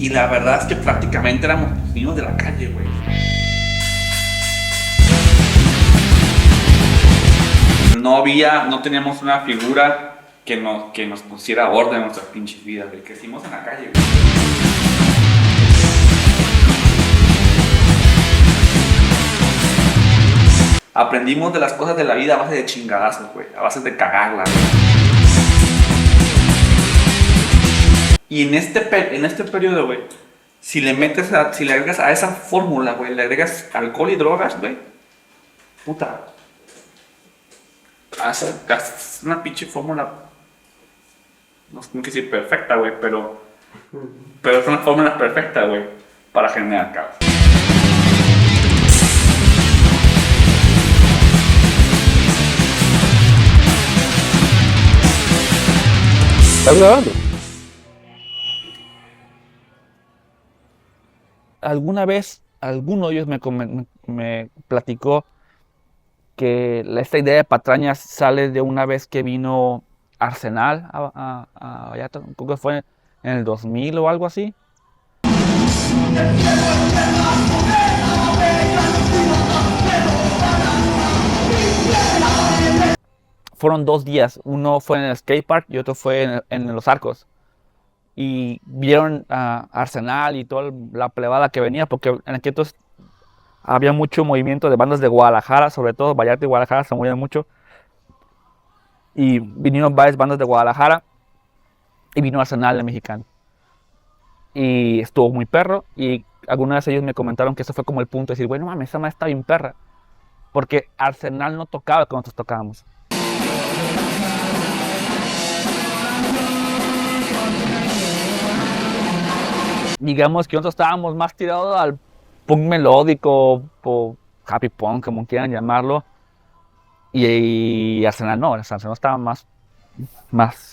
Y la verdad es que prácticamente éramos niños de la calle, güey. No teníamos una figura que nos pusiera orden en nuestras pinches vidas, güey. Crecimos en la calle, güey. Aprendimos de las cosas de la vida a base de chingadazos, güey. A base de cagarla, güey. Y en este periodo, güey, si le agregas a esa fórmula, güey, le agregas alcohol y drogas, güey, puta. Haces una pinche fórmula, no quiero decir perfecta, güey, pero es una fórmula perfecta, güey, para generar caos. ¿Estás grabando? Alguna vez, alguno de ellos me platicó que esta idea de patrañas sale de una vez que vino Arsenal a Vallarta, creo que fue en el 2000 o algo así. Fueron 2 días, uno fue en el skatepark y otro fue en Los Arcos. Y vieron a Arsenal y toda la plebada que venía, porque en aquel entonces había mucho movimiento de bandas de Guadalajara, sobre todo Vallarta y Guadalajara se movían mucho. Y vinieron varias bandas de Guadalajara y vino Arsenal, el mexicano. Y estuvo muy perro, y algunos de ellos me comentaron que eso fue como el punto de decir, bueno, mames, esa madre está bien perra. Porque Arsenal no tocaba cuando nosotros tocábamos. Digamos que nosotros estábamos más tirados al punk melódico o happy punk, como quieran llamarlo, y Arsenal no, Arsenal estaba más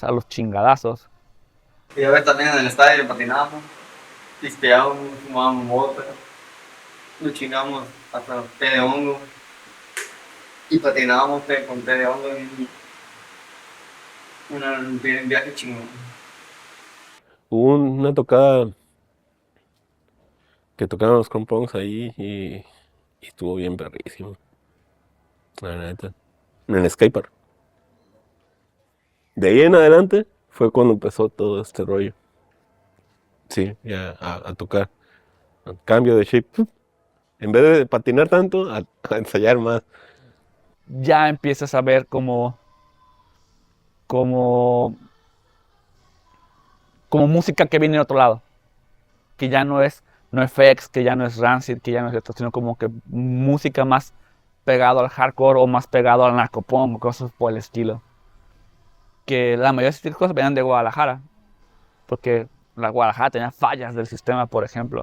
a los chingadazos. Y a ver, también en el estadio patinábamos, pisteábamos, fumábamos mota, nos chingamos hasta té de hongo y patinábamos con té de hongo en un viaje chingón. Hubo una tocada que tocaron los Crampongs ahí y estuvo bien perrísimo. La neta. En el skatepark. De ahí en adelante fue cuando empezó todo este rollo. Sí, ya a tocar. A cambio de shape. En vez de patinar tanto, a ensayar más. Ya empiezas a ver como música que viene de otro lado. Que ya no es NoFX, que ya no es Rancid, que ya no es esto, sino como que música más pegado al hardcore o más pegado al narcopunk, cosas por el estilo. Que la mayoría de estas cosas venían de Guadalajara, porque la Guadalajara tenía fallas del sistema, por ejemplo.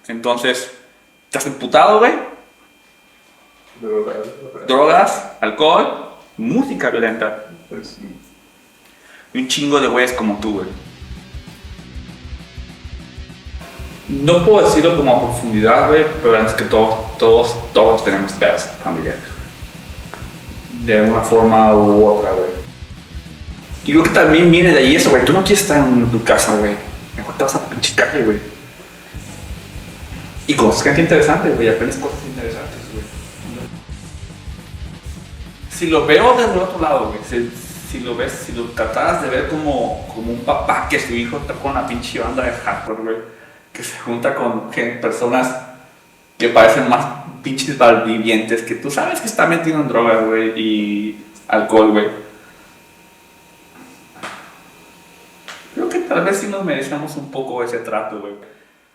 Entonces, ¿estás emputado, güey? Drogas, alcohol, música violenta. Y un chingo de güeyes como tú, güey. No puedo decirlo como a profundidad, güey, pero es que todos tenemos pedos familiares. De una forma u otra, güey. Y creo que también viene de ahí eso, güey. Tú no quieres estar en tu casa, güey. Mejor te vas a pinche calle, güey. Y cosas que interesantes, güey, aprendes cosas interesantes, güey. Si lo veo desde el otro lado, güey, si lo tratas de ver como un papá que su hijo está con una pinche banda de hardcore, güey, que se junta con personas que parecen más pinches malvivientes, que tú sabes que está metido en drogas, güey, y alcohol, güey. Creo que tal vez sí nos merecemos un poco ese trato, güey.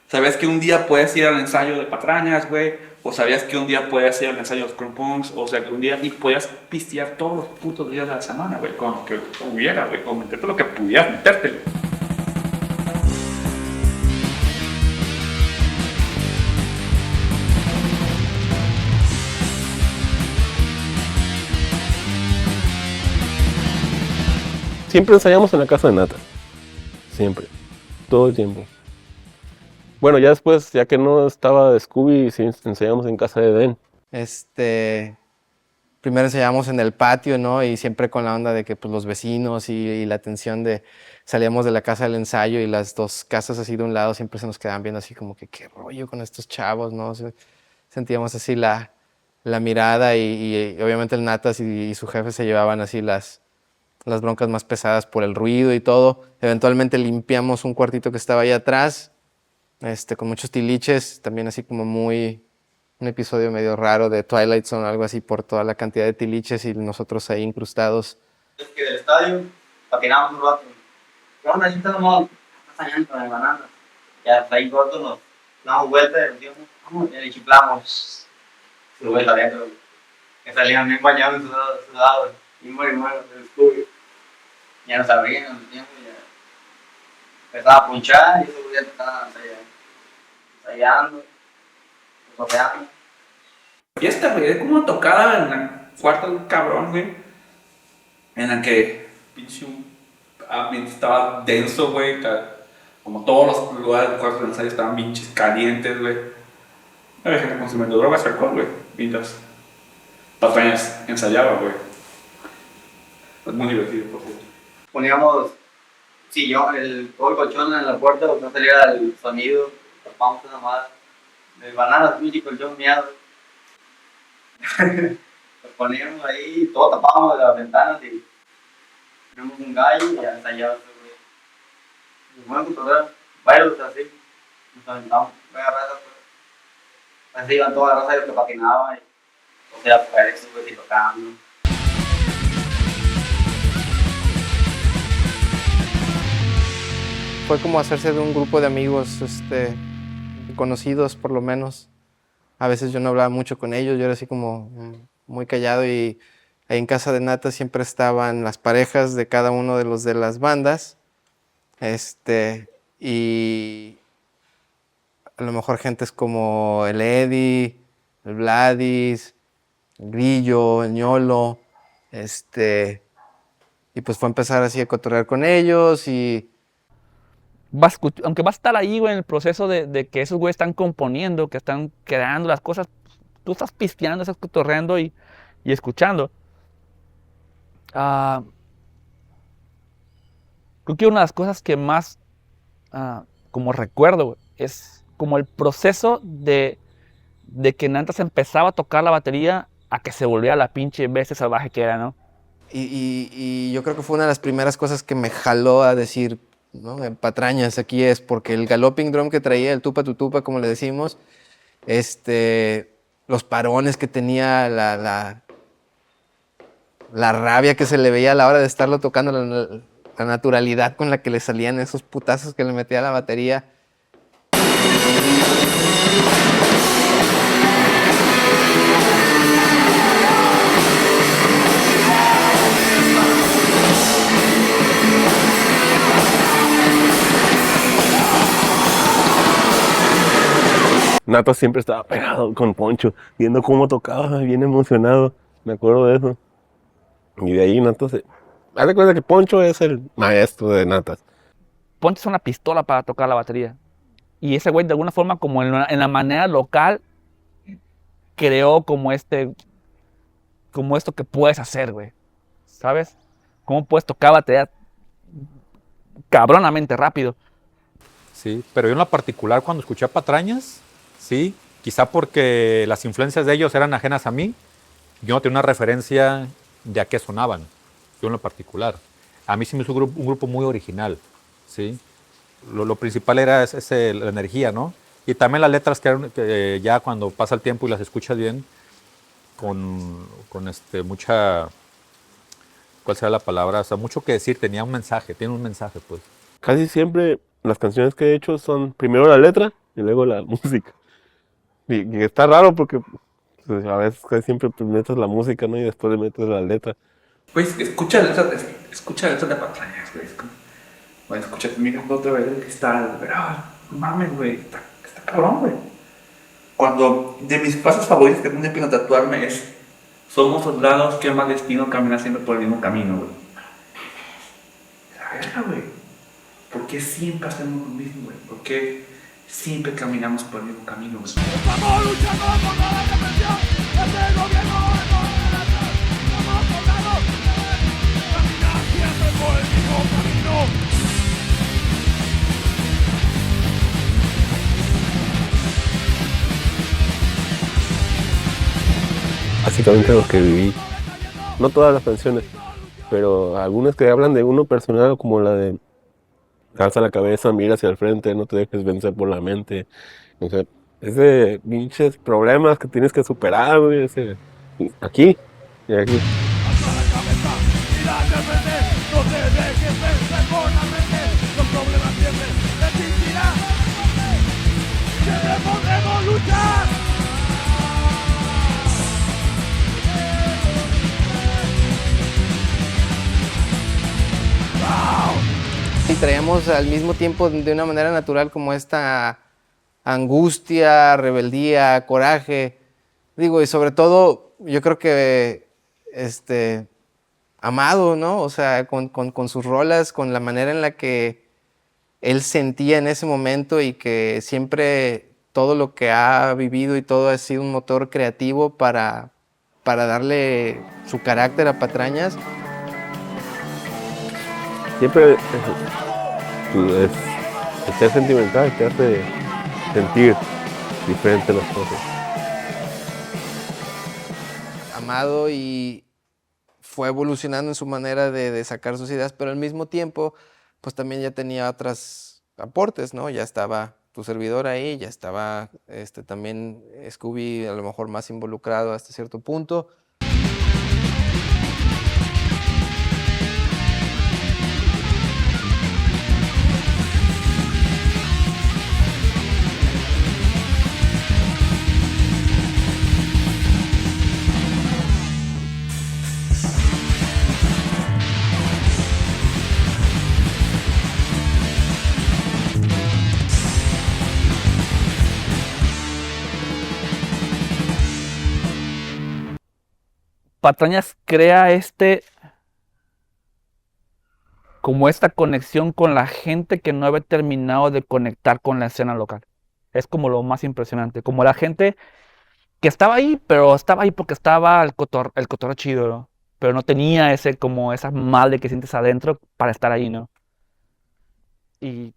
¿Sabías que un día puedes ir al ensayo de Patrañas, güey? ¿O sabías que un día puedes ir al ensayo de los Crampongs? O sea, que un día y podías pistear todos los putos días de la semana, güey, con lo que hubiera, güey, con meterte lo que pudieras meterte, güey. Siempre ensayamos en la casa de Nata. Siempre. Todo el tiempo. Bueno, ya después, ya que no estaba Scooby, sí ensayamos en casa de Den. Primero ensayábamos en el patio, ¿no? Y siempre con la onda de que pues, los vecinos y la tensión de... Salíamos de la casa del ensayo y las dos casas así de un lado siempre se nos quedaban viendo así como que qué rollo con estos chavos, ¿no? Sentíamos así la mirada y obviamente el Natas y su jefe se llevaban así las broncas más pesadas por el ruido y todo. Eventualmente limpiamos un cuartito que estaba ahí atrás, con muchos tiliches, también así como un episodio medio raro de Twilight Zone, algo así por toda la cantidad de tiliches y nosotros ahí incrustados. Es que del estadio patinamos un rato. ¿Qué onda? Ahí está nomás, está ensayando con el banana. Ya hasta ahí corto nos damos vuelta y decimos, vamos, y le chiflamos. Se lo voy adentro. Que salían bien bañados y sudados. Y muy buenos del estudio. Ya nos abrían, nos metíamos y ya empezaba a punchar y eso ya estaba ensayando, cotorreando. Fiesta, güey, es como una tocada en el cuarto de un cabrón, güey. En la que pinche ambiente estaba denso, güey. Como todos los lugares del cuarto de ensayo estaban pinches calientes, güey. Había gente consumiendo drogas y alcohol, güey. Mientras Patrañas ensayaba, güey. Es muy divertido, por cierto. Poníamos todo el colchón en la puerta para que no saliera el sonido. Tapamos nada más. De bananas, pinche colchón miado. Lo poníamos ahí, todo tapábamos las ventanas y tenemos un gallo y ya ensayaba ese güey. Y bueno, pues bailos así, nos aventamos, voy a raza, pues. Así iban todas las razas que patinaban, o sea, pues eso, güey, y tocando. Fue como hacerse de un grupo de amigos, conocidos por lo menos. A veces yo no hablaba mucho con ellos, yo era así como muy callado y ahí en casa de Nata siempre estaban las parejas de cada uno de los de las bandas. Y a lo mejor gentes como el Eddie, el Vladis, el Grillo, el Ñolo, y pues fue a empezar así a cotorrear con ellos y Aunque vas a estar ahí, güey, en el proceso de que esos güeyes están componiendo, que están creando las cosas, tú estás pisteando, estás cotorreando y escuchando. Creo que una de las cosas que más como recuerdo, güey, es como el proceso de que Nantas empezaba a tocar la batería a que se volviera la pinche bestia salvaje que era, ¿no? Y yo creo que fue una de las primeras cosas que me jaló a decir, ¿no? Patrañas, aquí es, porque el galloping drum que traía, el tupa tutupa, como le decimos, los parones que tenía, la rabia que se le veía a la hora de estarlo tocando, la naturalidad con la que le salían esos putazos que le metía a la batería. Nata siempre estaba pegado con Poncho, viendo cómo tocaba, bien emocionado. Me acuerdo de eso. Y de ahí Nata se... Haz de cuenta que Poncho es el maestro de Natas. Ponte una pistola para tocar la batería. Y ese güey, de alguna forma, como en la manera local, creó como esto que puedes hacer, güey. ¿Sabes? Cómo puedes tocar batería cabronamente rápido. Sí, pero yo en lo particular cuando escuché a Patrañas, sí, quizá porque las influencias de ellos eran ajenas a mí, yo no tenía una referencia de a qué sonaban, yo en lo particular. A mí sí me hizo un grupo muy original, sí. Lo principal era la energía, ¿no? Y también las letras que ya cuando pasa el tiempo y las escuchas bien, con mucha, ¿cuál será la palabra? O sea, mucho que decir, tiene un mensaje, pues. Casi siempre las canciones que he hecho son primero la letra y luego la música. Y está raro porque pues, a veces casi siempre metes la música, ¿no? Y después le metes la letra. Pues escucha letras de Patrañas, güey. Bueno, escucha conmigo otra vez el cristal, güey. No mames, güey. Está cabrón, güey. Cuando de mis frases favoritas que me empiezo a tatuarme es: somos soldados que más destino caminar siempre por el mismo camino, güey. La verga, güey. ¿Por qué siempre hacemos lo mismo, güey? ¿Por qué siempre caminamos por el mismo camino. Güey. Estamos luchando contra la represión. Este gobierno de moderación. Estamos soldados. Caminar siempre por el mismo camino. Básicamente lo que viví. No todas las canciones, pero algunas que hablan de uno personal, como la de alza la cabeza, mira hacia el frente, no te dejes vencer por la mente. O sea, ese pinches problemas que tienes que superar, güey, aquí y aquí. Alza la cabeza, mira hacia el frente. No te dejes vencer por la mente. Los problemas siempre existirán. Siempre podremos luchar. Y traíamos al mismo tiempo de una manera natural como esta angustia, rebeldía, coraje. Digo, y sobre todo, yo creo que Amado, ¿no? O sea, con sus rolas, con la manera en la que él sentía en ese momento y que siempre todo lo que ha vivido y todo ha sido un motor creativo para darle su carácter a Patrañas. Siempre el ser sentimental te hace sentir diferente las cosas. Amado y fue evolucionando en su manera de sacar sus ideas, pero al mismo tiempo, pues también ya tenía otros aportes, ¿no? Ya estaba tu servidor ahí, ya estaba también Scooby a lo mejor más involucrado hasta cierto punto. Patrañas crea como esta conexión con la gente que no había terminado de conectar con la escena local. Es como lo más impresionante, como la gente que estaba ahí, pero estaba ahí porque estaba el cotorreo chido, ¿no? Pero no tenía como esa madre que sientes adentro para estar ahí, ¿no? Y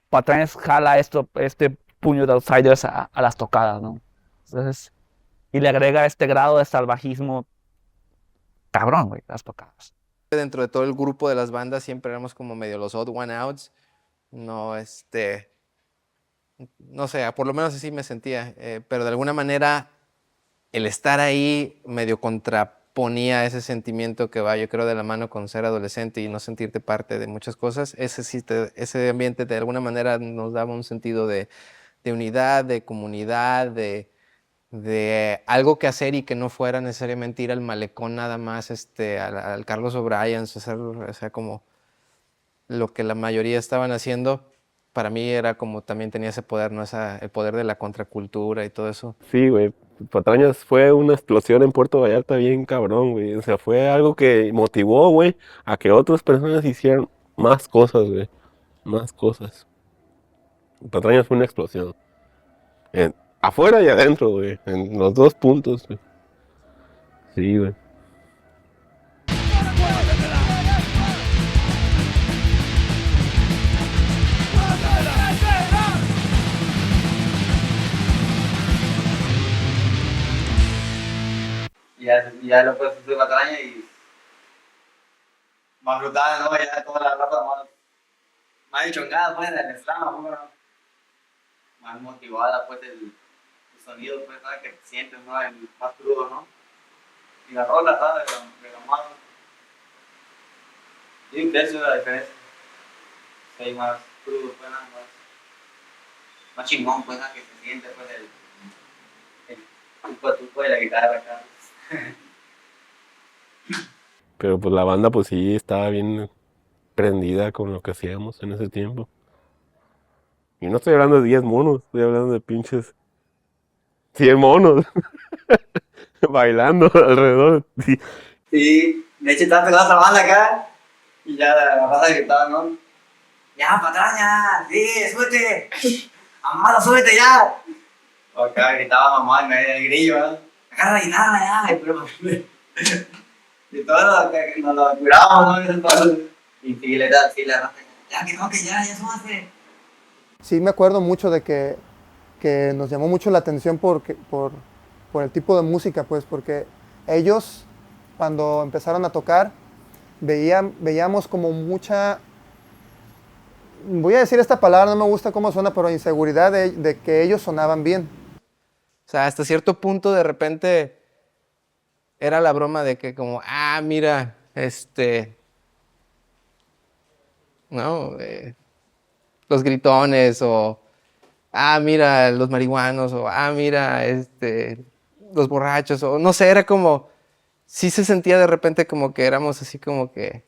Patrañas jala este puño de Outsiders a las tocadas, ¿no? Entonces, y le agrega este grado de salvajismo cabrón, güey, las tocadas. Dentro de todo el grupo de las bandas siempre éramos como medio los odd one outs. No, no sé, por lo menos así me sentía. Pero de alguna manera el estar ahí medio contraponía ese sentimiento que va, yo creo, de la mano con ser adolescente y no sentirte parte de muchas cosas. Ese ambiente de alguna manera nos daba un sentido de unidad, de comunidad, de algo que hacer y que no fuera necesariamente ir al malecón nada más, al Carlos O'Brien, o sea, como lo que la mayoría estaban haciendo. Para mí era como también tenía ese poder, ¿no? El poder de la contracultura y todo eso. Sí, güey. Patrañas fue una explosión en Puerto Vallarta bien cabrón, güey. O sea, fue algo que motivó, güey, a que otras personas hicieran más cosas, güey. Más cosas. Patrañas fue una explosión. Afuera y adentro, güey. En los dos puntos, güey. Sí, güey. Y ya lo puedes hacer Patraña y más brutal, ¿no? Ya toda la raza más enchongada, pues, del slam, ¿no? Más motivada, pues, el sonido, pues, ¿sabes? Que sientes, ¿no? El más crudo, ¿no? Y la rola, ¿sabes? De la mano. Y un tercio de la diferencia. Hay más crudo, pues, nada más chingón, pues, ¿sabes? Que se siente, pues, el tupo de la guitarra acá. Pero pues la banda pues sí estaba bien prendida con lo que hacíamos en ese tiempo. Y no estoy hablando de 10 monos, estoy hablando de pinches 100 monos bailando alrededor. Sí. Y de hecho estaba pegada otra banda acá y ya la raza gritaba, ¿no? Ya, patraña, sí, súbete. Amado, súbete ya. Acá gritaba mamá en medio del grillo, ¿verdad? Agarra la guitarra ya. Y todos nos lo curábamos, ¿no? Entonces, y sí, le raza, ya que toque, ya súbase. Sí, me acuerdo mucho de que nos llamó mucho la atención por el tipo de música, pues, porque ellos, cuando empezaron a tocar, veíamos como mucha, voy a decir esta palabra, no me gusta cómo suena, pero inseguridad de que ellos sonaban bien. O sea, hasta cierto punto de repente era la broma de que como, mira, ¿no? Los gritones o, mira, los marihuanos o, mira, los borrachos o no sé, era como, sí se sentía de repente como que éramos así como que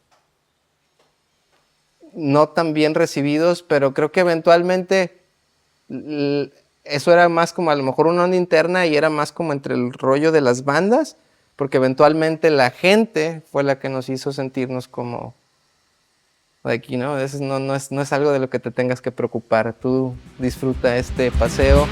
no tan bien recibidos, pero creo que eventualmente eso era más como a lo mejor una onda interna y era más como entre el rollo de las bandas, porque eventualmente la gente fue la que nos hizo sentirnos como, like, eso no es algo de lo que te tengas que preocupar. Tú disfruta este paseo.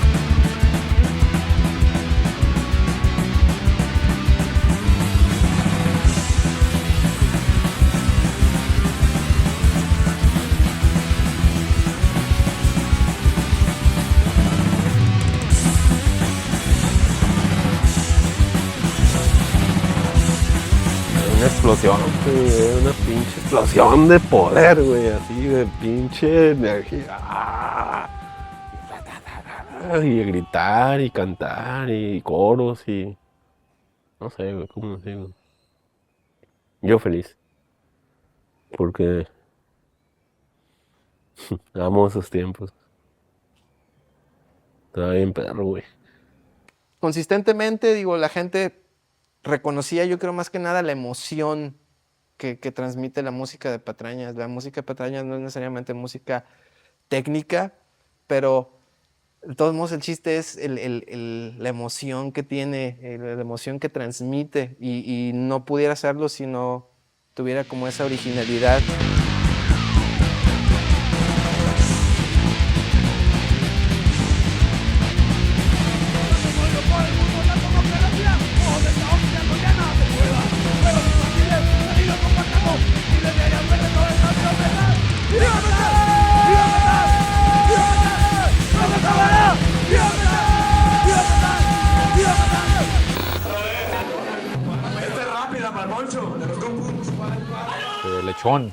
Una explosión, güey, una pinche explosión de poder, güey, así de pinche energía. Y gritar y cantar y coros y no sé, güey, cómo decirlo. Yo feliz. Porque amo esos tiempos. Estaba bien perro, güey. Consistentemente, digo, la gente reconocía, yo creo más que nada, la emoción que transmite la música de Patrañas. La música de Patrañas no es necesariamente música técnica, pero de todos modos el chiste es la emoción que tiene, la emoción que transmite y no pudiera hacerlo si no tuviera como esa originalidad. Lechón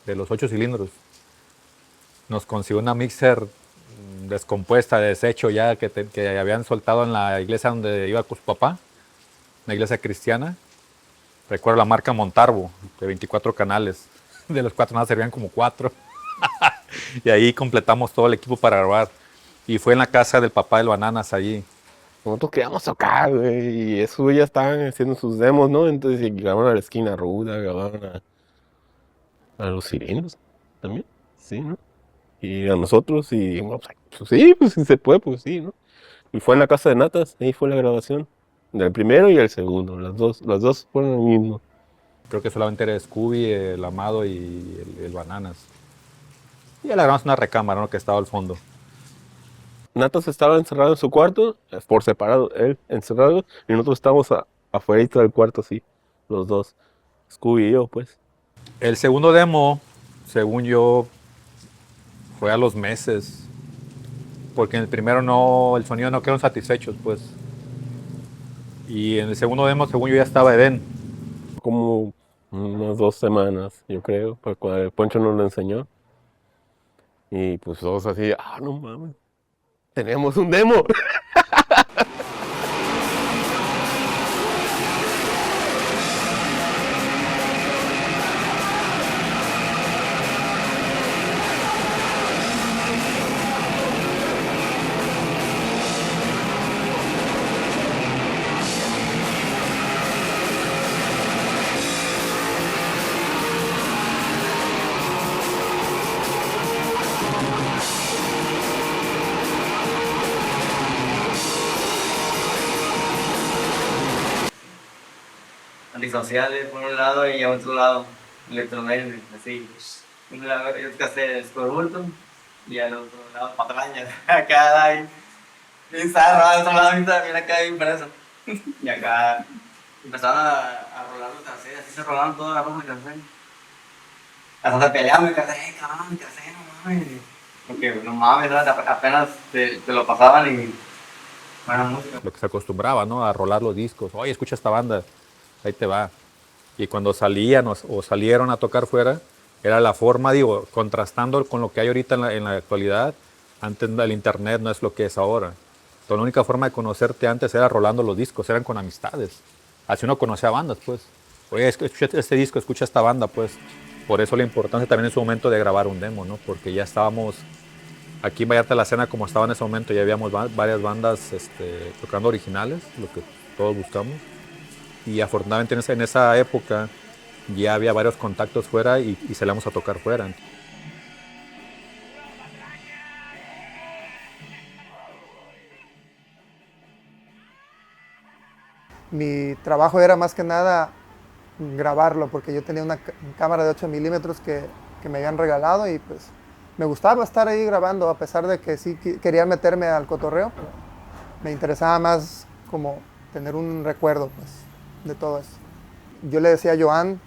de los 8 cilindros. Nos consiguió una mixer descompuesta, de desecho ya, que habían soltado en la iglesia donde iba con su papá, una iglesia cristiana. Recuerdo la marca Montarbo, de 24 canales. De los 4 nada servían como 4. Y ahí completamos todo el equipo para grabar. Y fue en la casa del papá del Bananas allí. Nosotros queríamos tocar, güey, y eso ya estaban haciendo sus demos, ¿no? Entonces grabaron a la esquina ruda, grabaron a los cilindros también, sí, ¿no? Y a nosotros, y dijimos, pues sí, pues si se puede, pues sí, ¿no? Y fue en la casa de Natas, ahí fue la grabación, del primero y el segundo, las dos fueron el mismo. Creo que solamente era Scooby, el Amado y el Bananas. Y ya le grabamos una recámara, ¿no?, que estaba al fondo. Natas estaba encerrado en su cuarto, por separado, él encerrado, y nosotros estábamos afuera del cuarto, así, los dos, Scooby y yo, pues. El segundo demo, según yo, fue a los meses. Porque en el primero el sonido no quedaron satisfechos, pues. Y en el segundo demo, según yo, ya estaba Edén. Como unas 2 semanas, yo creo, porque cuando el Poncho nos lo enseñó. Y pues todos así, no mames, tenemos un demo. Antisociales por un lado y a otro lado electromagnéticos, así. Un lado yo casé Escorbulto y al otro lado Patrañas. Acá hay. Bien zarro, al otro lado también acá hay impreso. Y acá empezaron a rolar los cassettes, así se rolaron todas las ropas de cassette. Hasta se peleaban el cassette, cabrón, el cassette, no mames. Porque no mames, apenas te lo pasaban y buena música. Lo que se acostumbraba, ¿no? A rolar los discos. Oye, escucha esta banda, ahí te va. Y cuando salían o salieron a tocar fuera, era la forma, digo, contrastando con lo que hay ahorita en la actualidad. Antes el internet no es lo que es ahora. Entonces, la única forma de conocerte antes era rolando los discos, eran con amistades. Así uno conocía bandas, pues. Oye, escucha este disco, escucha esta banda, pues. Por eso la importancia también en su momento de grabar un demo, ¿no? Porque ya estábamos aquí en Vallarta la Cena, como estaba en ese momento, ya habíamos varias bandas tocando originales, lo que todos buscamos. Y afortunadamente en esa época ya había varios contactos fuera y salíamos a tocar fuera. Mi trabajo era más que nada grabarlo, porque yo tenía una cámara de 8 milímetros que me habían regalado y pues me gustaba estar ahí grabando, a pesar de que sí quería meterme al cotorreo, pero me interesaba más como tener un recuerdo pues, de todo eso. Yo le decía a Joan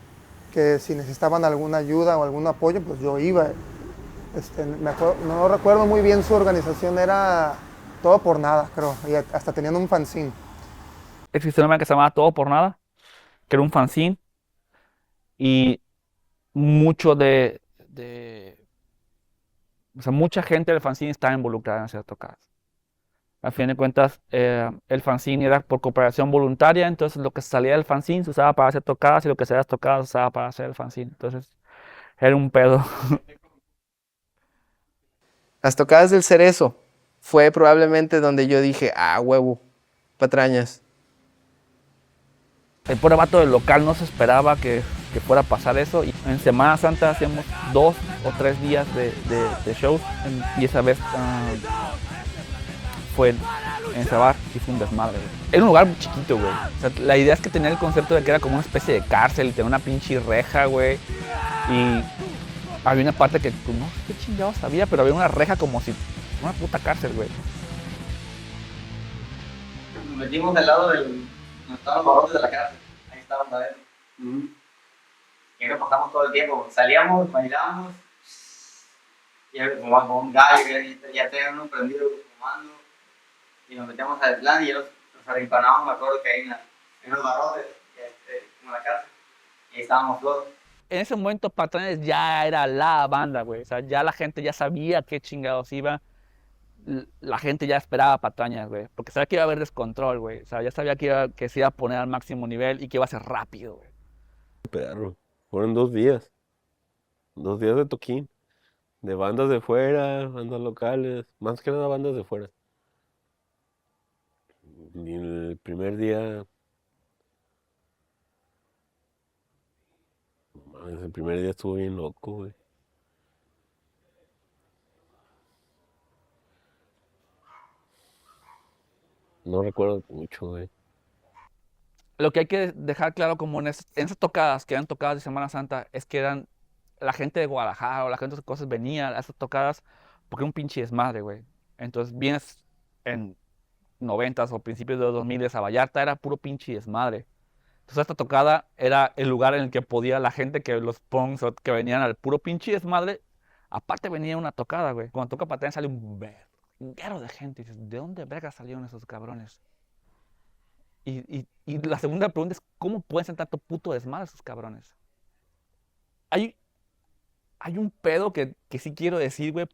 que si necesitaban alguna ayuda o algún apoyo, pues yo iba. No recuerdo muy bien su organización, era Todo por Nada, creo, y hasta tenían un fanzine. Existió una banda que se llamaba Todo por Nada, que era un fanzine, y mucho o sea, mucha gente del fanzine estaba involucrada en hacer tocadas. A fin de cuentas, el fanzine era por cooperación voluntaria, entonces lo que salía del fanzine se usaba para hacer tocadas y lo que se las tocadas se usaba para hacer el fanzine. Entonces, era un pedo. Las tocadas del Cerezo fue probablemente donde yo dije, huevo, Patrañas. El pobre vato del local no se esperaba que fuera a pasar eso. Y en Semana Santa hacíamos 2 o 3 días de shows y esa vez fue en ese bar y fue un desmadre, güey. Era un lugar muy chiquito, güey. O sea, la idea es que tenía el concepto de que era como una especie de cárcel y tenía una pinche reja, güey. Y había una parte que pues, no sé qué chingados había, pero había una reja como si una puta cárcel, güey. Nos metimos del lado donde estaban los barrotes de la cárcel. Ahí estaban adentro. Y nos pasamos todo el tiempo. Salíamos, bailábamos. Y como con un gallo, ya tenían uno prendido fumando. Y nos metíamos al plan y nos arrimpanábamos, me acuerdo que ahí en los barrotes, como la cárcel. Y ahí estábamos todos. En ese momento Patrañas ya era la banda, güey. O sea, ya la gente ya sabía qué chingados iba. La gente ya esperaba Patrañas, güey. Porque sabía que iba a haber descontrol, güey. O sea, ya sabía que se iba a poner al máximo nivel y que iba a ser rápido, güey. Perro. Fueron 2 días. 2 días de toquín. De bandas de fuera, bandas locales. Más que nada bandas de fuera. Y el primer día... El primer día estuvo bien loco, güey. No recuerdo mucho, güey. Lo que hay que dejar claro como en esas tocadas, que eran tocadas de Semana Santa, es que eran la gente de Guadalajara o la gente de otras cosas venía a esas tocadas porque era un pinche desmadre, güey. Entonces vienes en 90s o principios de los 2000 a Vallarta, era puro pinche desmadre. Entonces esta tocada era el lugar en el que podía la gente, que los punks que venían al puro pinche desmadre, aparte venía una tocada, güey. Cuando toca Patrañas sale un verguero de gente y dices, ¿de dónde verga salieron esos cabrones? Y la segunda pregunta es, ¿cómo pueden ser tanto puto desmadre esos cabrones? Hay un pedo que sí quiero decir, güey,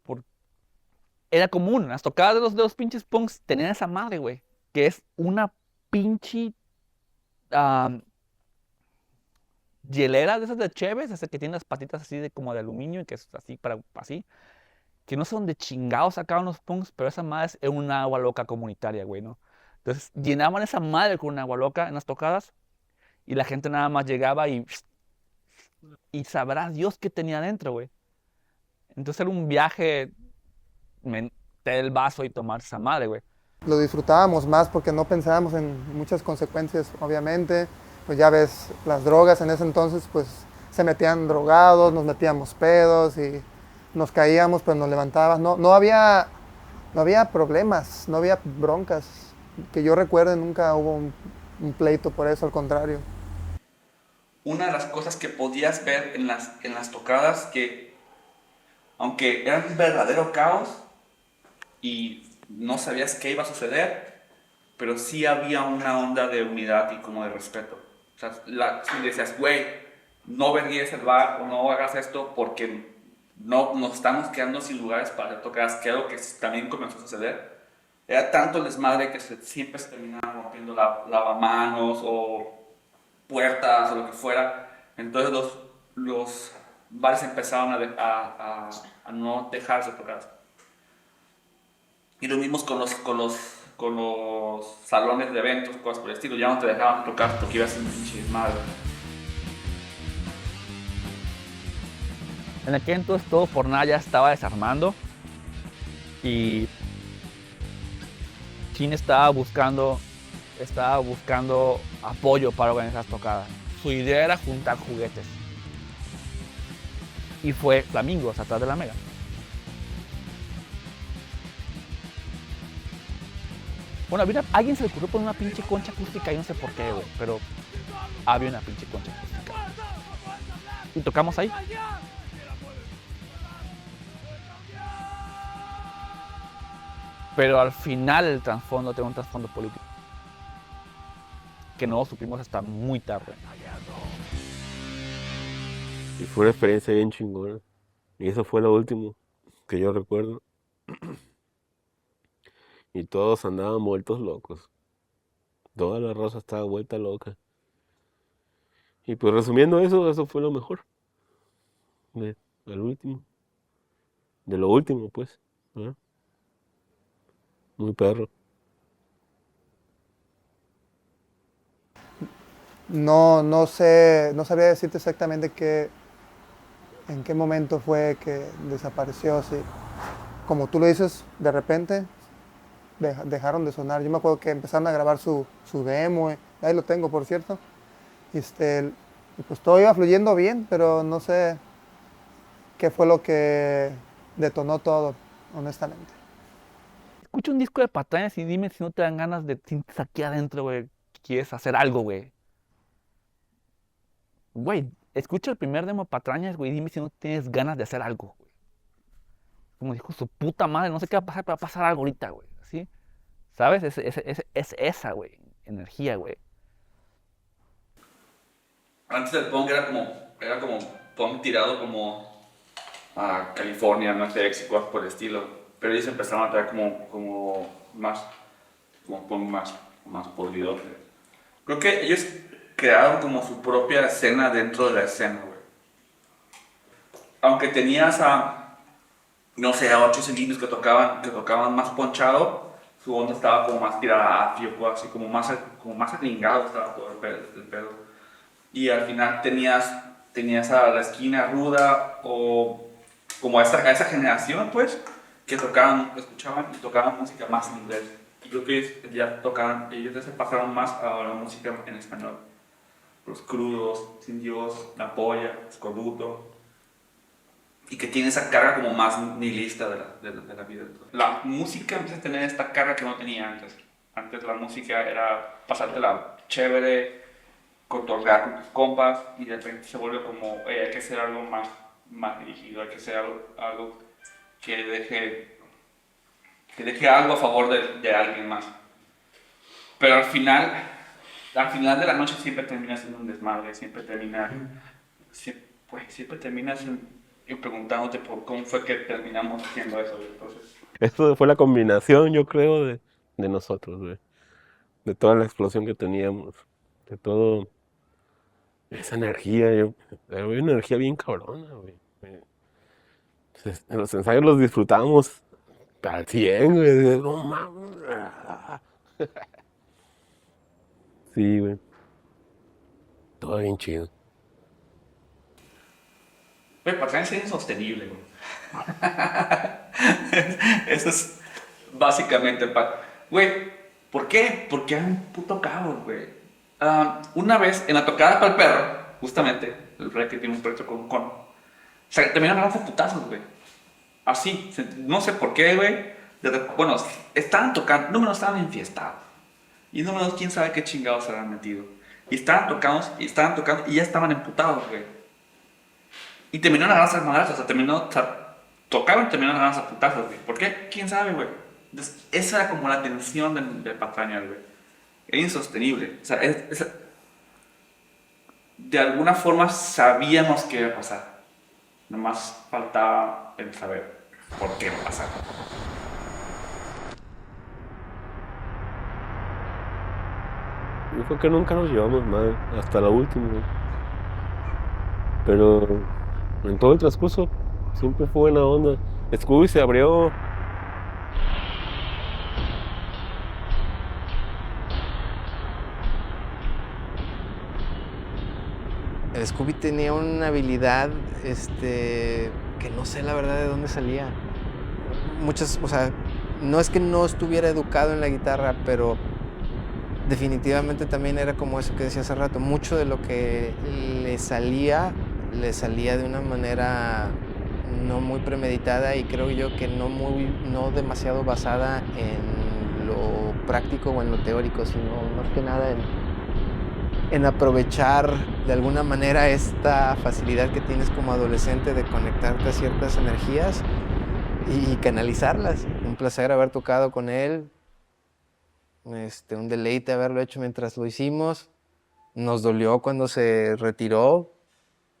era común. Las tocadas de los pinches punks tenían esa madre, güey, que es una pinche hielera de esas de Cheves, esa que tiene las patitas así de como de aluminio y que es así así, que no sé dónde chingados sacaban los punks, pero esa madre es una agua loca comunitaria, güey, ¿no? Entonces llenaban esa madre con una agua loca en las tocadas y la gente nada más llegaba y sabrá Dios qué tenía adentro, güey. Entonces era un viaje, meter el vaso y tomar esa madre, güey. Lo disfrutábamos más porque no pensábamos en muchas consecuencias, obviamente. Pues ya ves, las drogas en ese entonces pues se metían drogados, nos metíamos pedos y nos caíamos, pero nos levantábamos. No había problemas, no había broncas. Que yo recuerde, nunca hubo un pleito por eso, al contrario. Una de las cosas que podías ver en las tocadas, que aunque era un verdadero caos y no sabías qué iba a suceder, pero sí había una onda de unidad y como de respeto. O sea, si decías, güey, no verguíes el bar o no hagas esto porque no nos estamos quedando sin lugares para hacer tocadas, que algo que también comenzó a suceder. Era tanto el desmadre que siempre se terminaba rompiendo lavamanos o puertas o lo que fuera. Entonces los bares empezaron a no dejarse tocar. Y lo mismo con los salones de eventos, cosas por el estilo. Ya no te dejaban tocar porque ibas en pinche desmadre. En aquel entonces todo por nada ya estaba desarmando y Chin estaba buscando apoyo para organizar tocadas. Su idea era juntar juguetes. Y fue Flamingos, atrás de la Mega. Bueno, alguien se le ocurrió poner una pinche concha acústica y no sé por qué, güey, pero había una pinche concha acústica. Y tocamos ahí. Pero al final el trasfondo tiene un trasfondo político. Que no lo supimos hasta muy tarde. Y fue una experiencia bien chingona. Y eso fue lo último que yo recuerdo. Y todos andaban vueltos locos. Toda la raza estaba vuelta loca. Y pues resumiendo eso fue lo mejor. Del último. De lo último, pues. ¿Verdad? Muy perro. No sé, no sabría decirte exactamente en qué momento fue que desapareció. Sí. Como tú lo dices, de repente dejaron de sonar. Yo me acuerdo que empezaron a grabar su demo, ahí lo tengo, por cierto. Y pues todo iba fluyendo bien, pero no sé qué fue lo que detonó todo, honestamente. Escucha un disco de Patrañas y dime si no te dan ganas de sientes aquí adentro, güey, quieres hacer algo, güey. Güey, escucha el primer demo de Patrañas, güey, y dime si no tienes ganas de hacer algo, güey. Como dijo su puta madre, no sé qué va a pasar, pero va a pasar algo ahorita, güey. ¿Sí? ¿Sabes? Es esa, güey, energía, güey. Antes del punk era como punk tirado como a California, no sé, y cosas por el estilo. Pero ellos empezaron a traer como punk más polido. Creo que ellos crearon como su propia escena dentro de la escena, güey. Aunque tenías no sé, a 8 cilindros que tocaban más ponchado, su onda estaba como más tirada a afio, así como más atlingado estaba todo el pedo. Y al final tenías a la esquina ruda o como a esa generación, pues, que escuchaban y tocaban música más en inglés. Y creo que ellos ya se pasaron más a la música en español. Los Crudos, Sin Dios, La Polla, Escorbuto. Y que tiene esa carga como más nihilista de la vida. La música empieza a tener esta carga que no tenía antes. Antes la música era pasártela chévere, cotorrear con tus compas, y de repente se vuelve como, hay que hacer algo más dirigido, hay que hacer algo que deje algo a favor de alguien más. Pero al final de la noche siempre termina siendo un desmadre, siempre terminas preguntándote por cómo fue que terminamos haciendo eso. Entonces, Esto fue la combinación, yo creo, de nosotros, güey. De toda la explosión que teníamos. De todo esa energía. Había una energía bien cabrona, güey. En los ensayos los disfrutábamos al 100, güey. No mames. Sí, güey. Todo bien chido. güey, Patrañas es insostenible, güey. Eso es básicamente, güey, ¿por qué? Porque era un puto caos, güey. Una vez en la tocada para el perro, justamente, el rey que tiene un perrito con un cono. O sea, terminaron agarrando putazos, güey. Así, no sé por qué, güey. Bueno, estaban tocando, número estaban enfiestados. Y número quién sabe qué chingados se habían metido. Y estaban tocando, y ya estaban emputados, güey. Y terminaron agarrando esas madrazos, o sea, tocaron y terminaron agarrando esas putazos, güey. ¿Por qué? ¿Quién sabe, güey? Entonces, esa era como la tensión de patrañas, güey. Era insostenible. O sea, de alguna forma sabíamos que iba a pasar. Nomás faltaba el saber por qué va a pasar. Yo creo que nunca nos llevamos mal, hasta la última, güey. Pero en todo el transcurso siempre fue buena onda. Scooby se abrió. El Scooby tenía una habilidad, que no sé la verdad de dónde salía. Muchas, o sea, no es que no estuviera educado en la guitarra, pero definitivamente también era como eso que decía hace rato. Mucho de lo que le salía de una manera no muy premeditada y creo yo que no demasiado basada en lo práctico o en lo teórico, sino más que nada en aprovechar de alguna manera esta facilidad que tienes como adolescente de conectarte a ciertas energías y canalizarlas. Un placer haber tocado con él, un deleite haberlo hecho mientras lo hicimos. Nos dolió cuando se retiró.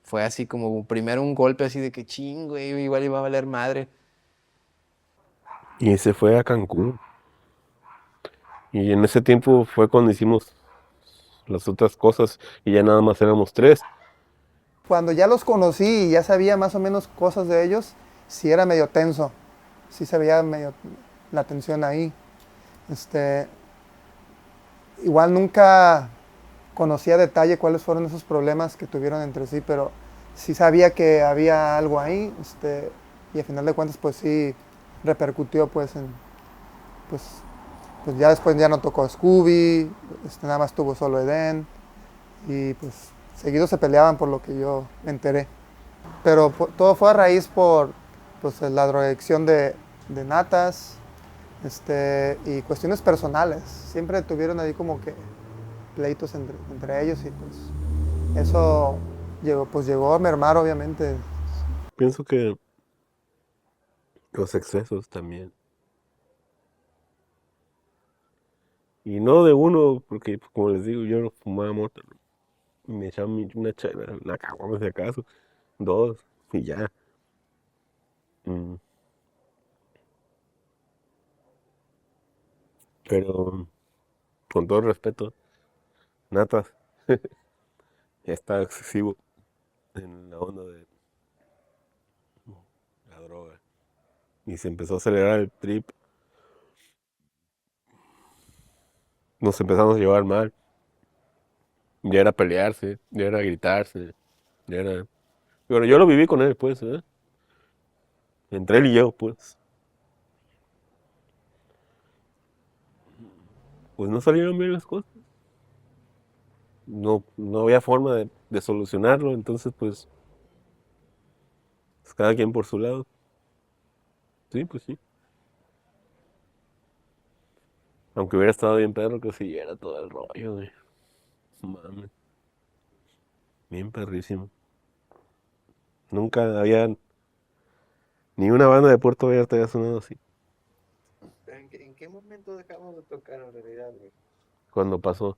Fue así como primero un golpe así de que chingo, igual iba a valer madre. Y se fue a Cancún. Y en ese tiempo fue cuando hicimos las otras cosas y ya nada más éramos 3. Cuando ya los conocí y ya sabía más o menos cosas de ellos, sí era medio tenso. Sí se veía medio la tensión ahí. Igual nunca conocí a detalle cuáles fueron esos problemas que tuvieron entre sí, pero sí sabía que había algo ahí, y al final de cuentas pues sí repercutió pues en, pues ya después ya no tocó Scooby, nada más tuvo solo Eden, y pues seguido se peleaban por lo que yo me enteré. Pero todo fue a raíz por pues, la drogadicción de Natas, y cuestiones personales. Siempre tuvieron ahí como que pleitos entre ellos y pues eso llegó a mermar obviamente. Pienso que los excesos también. Y no de uno, porque pues, como les digo, yo no fumaba mota. Me echaba una chela, una caguama si acaso, 2 y ya. Mm, Pero con todo respeto, Natas está excesivo en la onda de la droga. Y se empezó a acelerar el trip. Nos empezamos a llevar mal. Ya era pelearse, ya era gritarse, ya era... Bueno, yo lo viví con él, pues, ¿eh? Entre él y yo, pues. Pues no salieron bien las cosas. No había forma de solucionarlo, entonces pues cada quien por su lado. Sí, pues sí. Aunque hubiera estado bien perro que siguiera todo el rollo, güey. Mames. Bien perrísimo. Nunca había ni una banda de Puerto Vallarta había sonado así. ¿En qué momento dejamos de tocar en realidad, güey? Cuando pasó.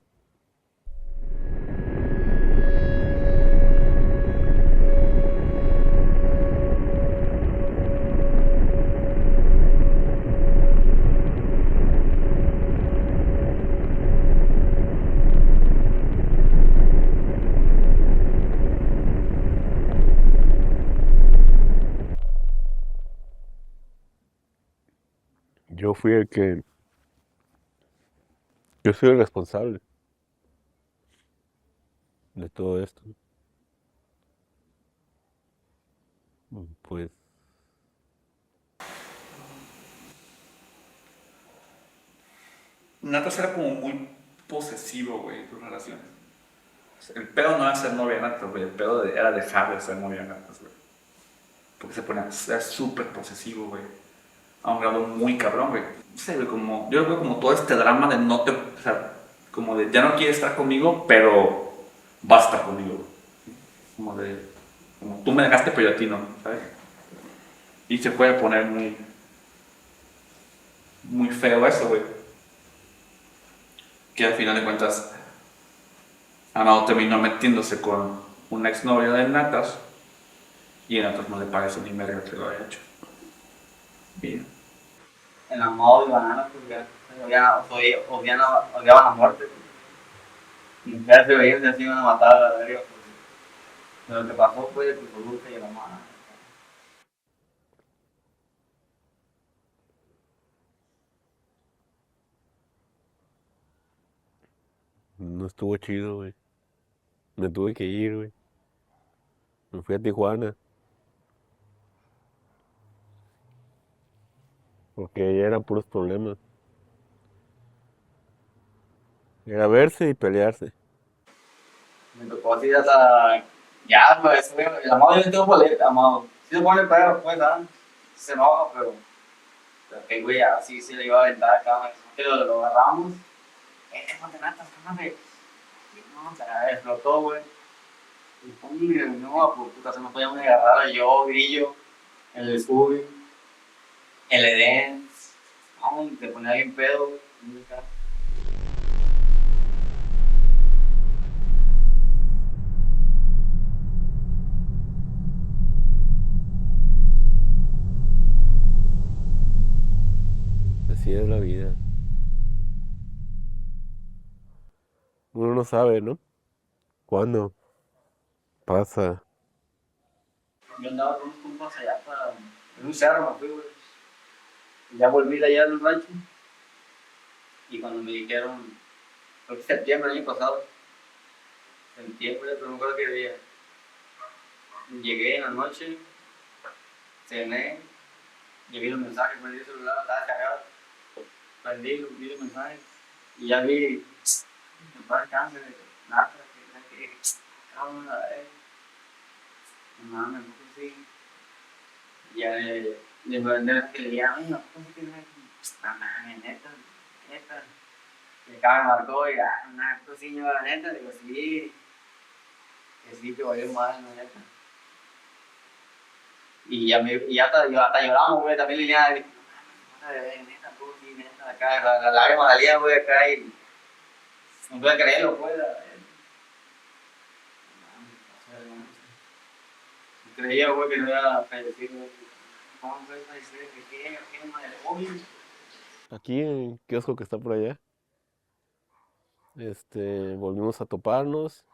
Yo fui el que... Yo soy el responsable de todo esto. Pues Natas era como muy posesivo, güey, en sus relaciones. El pedo no era ser novia de Natas, güey. El pedo era dejar de ser novia de Natas, güey. Porque era súper posesivo, güey. A un grado muy cabrón, güey. No sé, güey, como, yo lo veo como todo este drama de no te, o sea, como de ya no quieres estar conmigo, pero vas a estar conmigo, güey. Como tú me dejaste, pero yo a ti no, ¿sabes? Y se puede poner muy, muy feo eso, güey. Que al final de cuentas, Amado terminó metiéndose con una exnovia de Natas y a Natas no le parece ni merda que lo haya hecho. Bien. El Amado y Banana, pues ya odiaban la muerte. Y ya se veían que así iban a matar a la verga. Pues. Lo que pasó fue el Picoluca y el Amado. No estuvo chido, güey. Me tuve que ir, güey. Me fui a Tijuana. Porque allá eran puros problemas. Era verse y pelearse. Me tocó así hasta. Ya, pues, el Amado yo no tengo boleta, Amado. Si se pone perro, pues, ¿ah? Se enoja, pero. El güey ya sí se le iba a aventar acá. Que lo agarramos. Ponte natas, cámate. No, se explotó, güey. Y no, pues puta, se nos podíamos agarrar yo, Grillo, el Scooby, el Eden. No, te ponía bien pedo, güey. Así es la vida. Uno no sabe, ¿no? ¿Cuándo pasa? Yo andaba con unos compas allá para. En un cerro me fui, güey. Y ya volví de allá del rancho. Y cuando me dijeron, creo que septiembre del año pasado, septiembre, pero no me acuerdo qué día. Llegué en la noche, cené, llegué los mensajes, prendí el celular, estaba descargado. Prendí los mensajes y ya vi, me pasa cáncer, nada, que cabrón, no mames, no sé si. Ya le mandé que le dije, ay, no, ¿cómo que no? No mames, neta. Y acá me marcó y, una cosilla, la neta, digo, sí, que sí, que valió mal, la neta. Y hasta lloramos, güey, también Liliana, dije, no mames, neta, tú, sí, neta, acá, las lágrimas salían, güey, acá, y no pude creerlo, pues, creía, güey, que no iba a fallecer, güey. ¿Cómo fue fallecer? ¿Qué madre? Obvio. Aquí en el kiosco que está por allá, volvimos a toparnos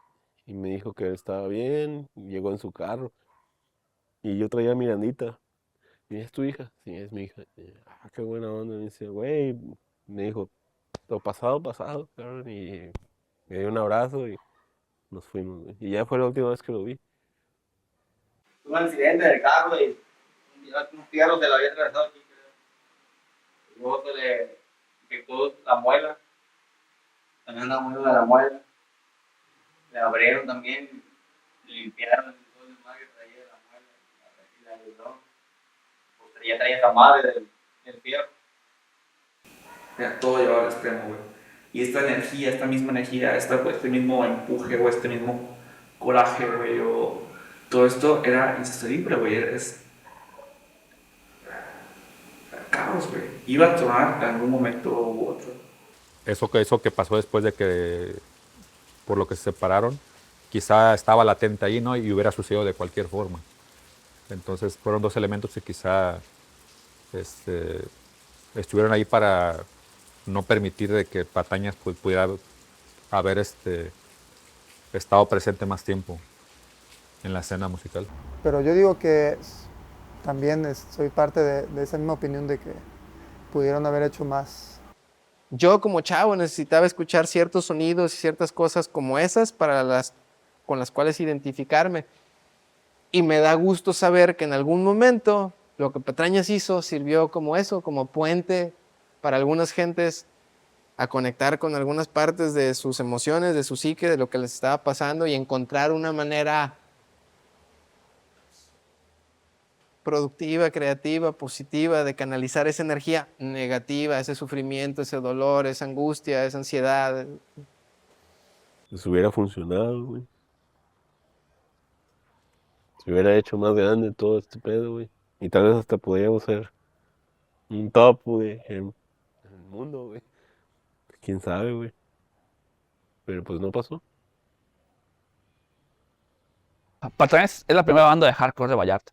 y me dijo que estaba bien, llegó en su carro y yo traía a Mirandita. ¿Y es tu hija? Sí, es mi hija. Qué buena onda. Me dice, güey, me dijo, lo pasado, pasado, cabrón, y me dio un abrazo y nos fuimos, güey. Y ya fue la última vez que lo vi. Tuve un accidente del carro y un fierro se lo había atravesado aquí, creo. Y luego se le infectó la muela. También una muela de la muela. Le abrieron también, le limpiaron todo el demás que traía de la muela. Y la ayudó. Pues ya traía esa madre del fierro. Era todo llevado al extremo, güey. Y esta energía, esta misma energía, este mismo empuje o este mismo coraje, güey, o todo esto era insostenible, güey. Caos, güey. Iba a tronar en algún momento u otro. Eso que pasó después de que, por lo que se separaron, quizá estaba latente ahí, ¿no? Y hubiera sucedido de cualquier forma. Entonces fueron dos elementos que quizá estuvieron ahí para no permitir de que Patañas pues, pudiera haber estado presente más tiempo en la escena musical. Pero yo digo que también soy parte de esa misma opinión de que pudieron haber hecho más. Yo como chavo necesitaba escuchar ciertos sonidos y ciertas cosas como esas con las cuales identificarme. Y me da gusto saber que en algún momento lo que Patrañas hizo sirvió como eso, como puente para algunas gentes a conectar con algunas partes de sus emociones, de su psique, de lo que les estaba pasando y encontrar una manera productiva, creativa, positiva de canalizar esa energía negativa, ese sufrimiento, ese dolor, esa angustia, esa ansiedad. Si hubiera funcionado, güey. Se hubiera hecho más grande todo este pedo, güey. Y tal vez hasta podríamos ser un top, güey, en el mundo, güey. Quién sabe, güey. Pero pues no pasó. Patrañas es la primera banda de hardcore de Vallarta.